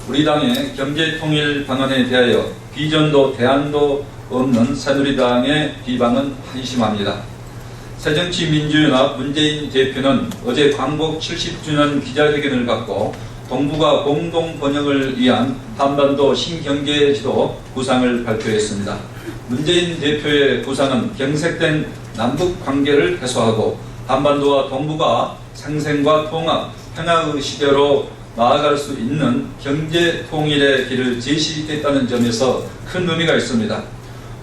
우리 당의 경제통일 방안에 대하여 비전도 대안도 없는 새누리당의 비방은 한심합니다. 새정치민주연합 문재인 대표는 어제 광복 70주년 기자회견을 갖고 동북아 공동 번영을 위한 한반도 신경제지도 구상을 발표했습니다. 문재인 대표의 구상은 경색된 남북 관계를 해소하고 한반도와 동북아 상생과 통합, 평화의 시대로 나아갈 수 있는 경제 통일의 길을 제시했다는 점에서 큰 의미가 있습니다.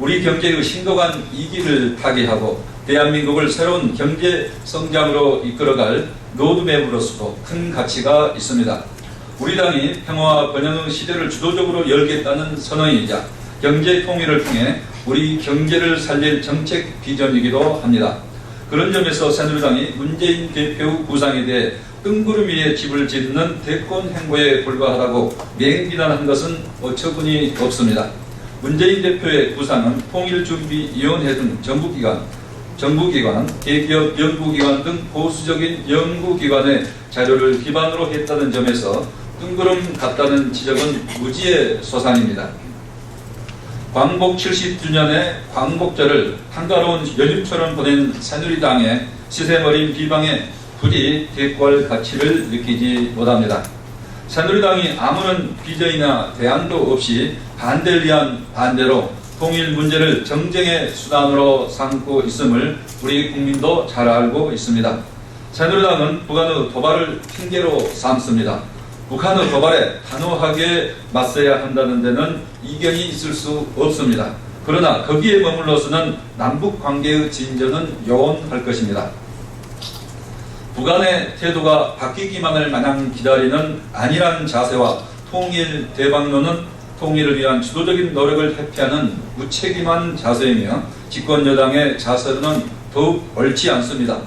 우리 경제의 심각한 위기를 타개하고 대한민국을 새로운 경제 성장으로 이끌어갈 로드맵으로서도 큰 가치가 있습니다. 우리 당이 평화와 번영의 시대를 주도적으로 열겠다는 선언이자 경제 통일을 통해 우리 경제를 살릴 정책 비전이기도 합니다. 그런 점에서 새누리당이 문재인 대표 구상에 대해 뜬구름 위에 집을 짓는 대권 행보에 불과하다고 맹비난한 것은 어처구니 없습니다. 문재인 대표의 구상은 통일준비위원회 등 정부기관, 대기업 연구기관 등 보수적인 연구기관의 자료를 기반으로 했다는 점에서 뜬구름 같다는 지적은 무지의 소산입니다. 광복 70주년의 광복절을 한가로운 연휴처럼 보낸 새누리당의 시샘어린 비방에 부디 대꾸할 가치를 느끼지 못합니다. 새누리당이 아무런 비전이나 대안도 없이 반대를 위한 반대로 통일 문제를 정쟁의 수단으로 삼고 있음을 우리 국민도 잘 알고 있습니다. 새누리당은 북한의 도발을 핑계로 삼습니다. 북한의 도발에 단호하게 맞서야 한다는 데는 이견이 있을 수 없습니다. 그러나 거기에 머물러서는 남북관계의 진전은 요원할 것입니다. 북한의 태도가 바뀌기만을 마냥 기다리는 안일한 자세와 통일 대박론은 통일을 위한 주도적인 노력을 회피하는 무책임한 자세이며 집권 여당의 자세로는 더욱 옳지 않습니다.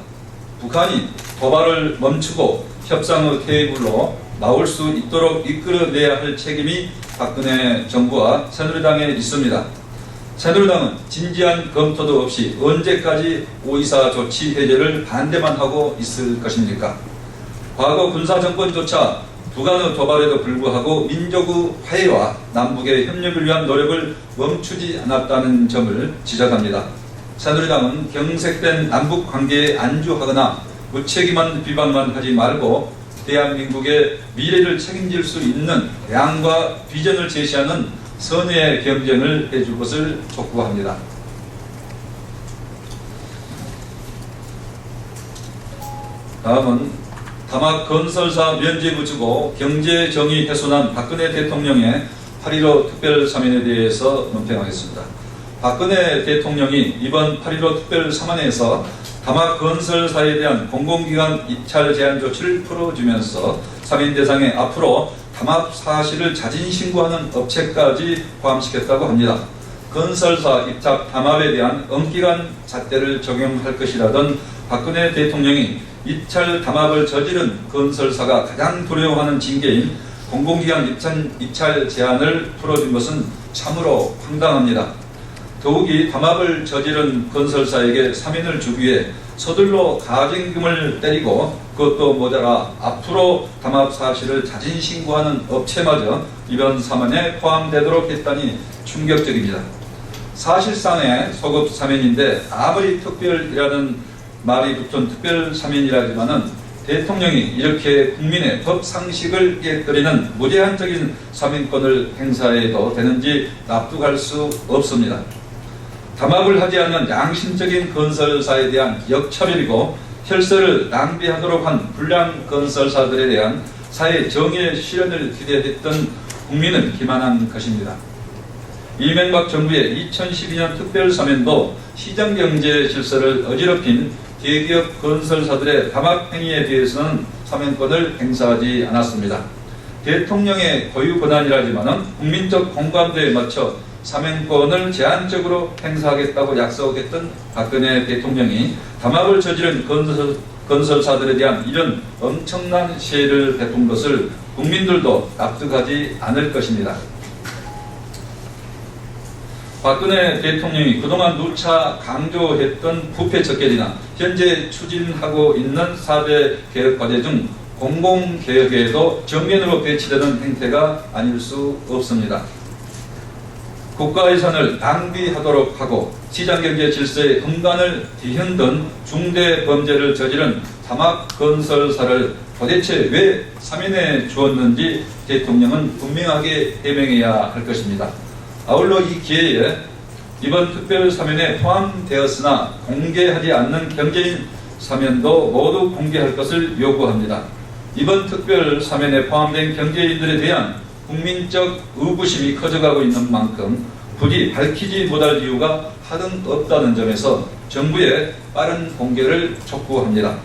북한이 도발을 멈추고 협상의 테이블로 나올 수 있도록 이끌어내야 할 책임이 박근혜 정부와 새누리당에 있습니다. 새누리당은 진지한 검토도 없이 언제까지 5.24 조치 해제를 반대만 하고 있을 것입니까? 과거 군사정권조차 북한의 도발에도 불구하고 민족의 화해와 남북의 협력을 위한 노력을 멈추지 않았다는 점을 지적합니다. 새누리당은 경색된 남북관계에 안주하거나 무책임한 비방만 하지 말고 대한민국의 미래를 책임질 수 있는 대안과 비전을 제시하는 선의의 경쟁을 해줄 것을 촉구합니다. 다음은 담합 건설사 면죄부 주고 경제정의 훼손한 박근혜 대통령의 8.15 특별사면에 대해서 논평하겠습니다. 박근혜 대통령이 이번 8.15 특별사면에서 담합 건설사에 대한 공공기관 입찰 제한 조치를 풀어주면서 사면 대상에 앞으로 담합 사실을 자진 신고하는 업체까지 포함시켰다고 합니다. 건설사 입찰 담합에 대한 엄격한 잣대를 적용할 것이라던 박근혜 대통령이 입찰 담합을 저지른 건설사가 가장 두려워하는 징계인 공공기관 입찰 제한을 풀어준 것은 참으로 황당합니다. 더욱이 담합을 저지른 건설사에게 사면을 주기 위해 서둘러 가징금을 때리고 그것도 모자라 앞으로 담합 사실을 자진 신고하는 업체마저 이번 사면에 포함되도록 했다니 충격적입니다. 사실상의 소급 사면인데 아무리 특별이라는 말이 붙은 특별 사면이라지만은 대통령이 이렇게 국민의 법 상식을 깨뜨리는 무제한적인 사면권을 행사해도 되는지 납득할 수 없습니다. 담합을 하지 않는 양심적인 건설사에 대한 역차별이고 혈세를 낭비하도록 한 불량 건설사들에 대한 사회 정의의 실현을 기대했던 국민은 기만한 것입니다. 이명박 정부의 2012년 특별사면도 시장경제 질서를 어지럽힌 대기업 건설사들의 담합 행위에 대해서는 사면권을 행사하지 않았습니다. 대통령의 고유 권한이라지만은 국민적 공감대에 맞춰 사면권을 제한적으로 행사하겠다고 약속했던 박근혜 대통령이 담합을 저지른 건설사들에 대한 이런 엄청난 시혜를 베푼 것을 국민들도 납득하지 않을 것입니다. 박근혜 대통령이 그동안 누차 강조했던 부패 척결이나 현재 추진하고 있는 4대 개혁 과제 중 공공개혁에도 정면으로 배치되는 행태가 아닐 수 없습니다. 국가 예산을 낭비하도록 하고 시장경제 질서의 근간을 뒤흔든 중대 범죄를 저지른 사막건설사를 도대체 왜 사면해 주었는지 대통령은 분명하게 해명해야 할 것입니다. 아울러 이 기회에 이번 특별 사면에 포함되었으나 공개하지 않는 경제인 사면도 모두 공개할 것을 요구합니다. 이번 특별 사면에 포함된 경제인들에 대한 국민적 의구심이 커져가고 있는 만큼 굳이 밝히지 못할 이유가 하등 없다는 점에서 정부의 빠른 공개를 촉구합니다.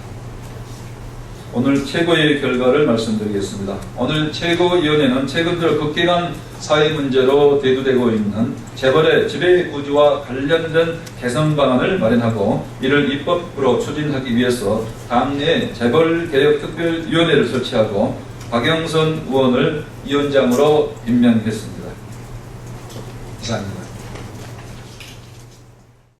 오늘 최고의 결과를 말씀드리겠습니다. 오늘 최고위원회는 최근 들어 급격한 사회 문제로 대두되고 있는 재벌의 지배구조와 관련된 개선 방안을 마련하고 이를 입법으로 추진하기 위해서 당내 재벌개혁특별위원회를 설치하고 박영선 의원을 위원장으로 임명했습니다. 이상입니다.